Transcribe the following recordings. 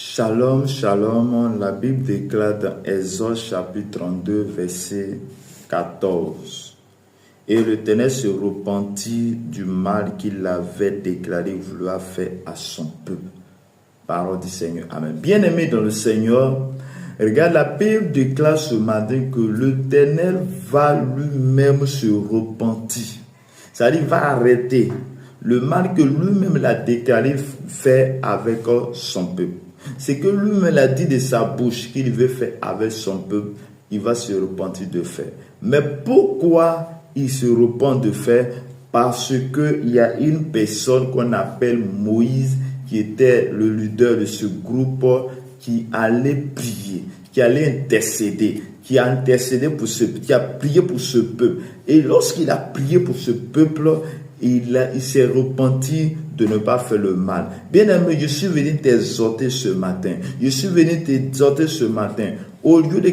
Shalom, shalom, la Bible déclare dans Exode chapitre 32, verset 14. Et l'Éternel se repentit du mal qu'il avait déclaré vouloir faire à son peuple. Parole du Seigneur. Amen. Bien-aimés dans le Seigneur, regarde, la Bible déclare ce matin que l'Éternel va lui-même se repentir. C'est-à-dire, il va arrêter le mal que lui-même l'a déclaré faire avec son peuple. C'est que lui-même l'a dit de sa bouche qu'il veut faire avec son peuple, il va se repentir de faire. Mais pourquoi il se repent de faire? Parce qu'il y a une personne qu'on appelle Moïse, qui était le leader de ce groupe, qui allait prier, qui allait intercéder, qui a intercédé pour ce peuple, qui a prié pour ce peuple. Et lorsqu'il a prié pour ce peuple, il s'est repenti de ne pas faire le mal. Bien-aimé, je suis venu t'exhorter ce matin. Je suis venu t'exhorter ce matin. Au lieu de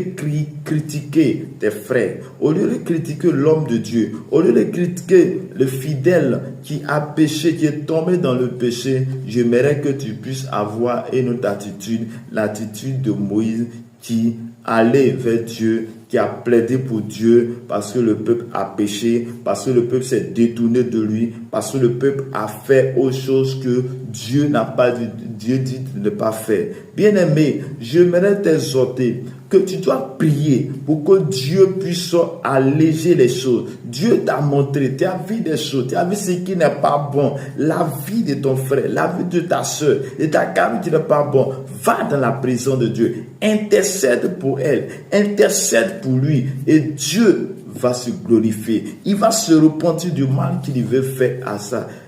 critiquer tes frères, au lieu de critiquer l'homme de Dieu, au lieu de critiquer le fidèle qui a péché, qui est tombé dans le péché, j'aimerais que tu puisses avoir une autre attitude, l'attitude de Moïse qui allait vers Dieu, qui a plaidé pour Dieu parce que le peuple a péché, parce que le peuple s'est détourné de lui, parce que le peuple a fait autre chose que Dieu n'a pas dit, Dieu dit de ne pas faire. Bien-aimé, j'aimerais t'exhorter que tu dois prier pour que Dieu puisse alléger les choses. Dieu t'a montré, tu as vu des choses, tu as vu ce qui n'est pas bon, la vie de ton frère, la vie de ta soeur, de ta camarade qui n'est pas bon. Va dans la présence de Dieu, intercède pour elle, intercède pour lui, et Dieu va se glorifier. Il va se repentir du mal qu'il veut faire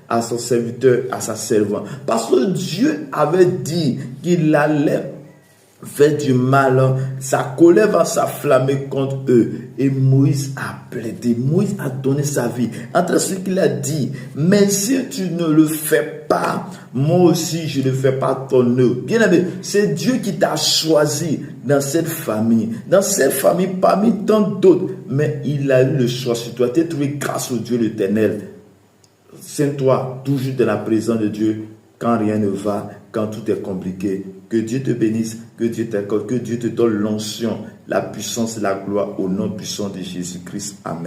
à son serviteur, à sa servante. Parce que Dieu avait dit qu'il allait faire du mal, sa colère va s'afflammer contre eux. Et Moïse a plaidé, Moïse a donné sa vie. Entre ce qu'il a dit, mais si tu ne le fais pas, moi aussi je ne fais pas ton œuvre. Bien aimé, c'est Dieu qui t'a choisi dans cette famille parmi tant d'autres, mais il a eu le choix sur toi. Tu es trouvé grâce au Dieu l'Éternel. Tiens-toi toujours dans la présence de Dieu quand rien ne va, quand tout est compliqué. Que Dieu te bénisse, que Dieu t'accorde, que Dieu te donne l'onction, la puissance et la gloire au nom puissant de Jésus-Christ. Amen.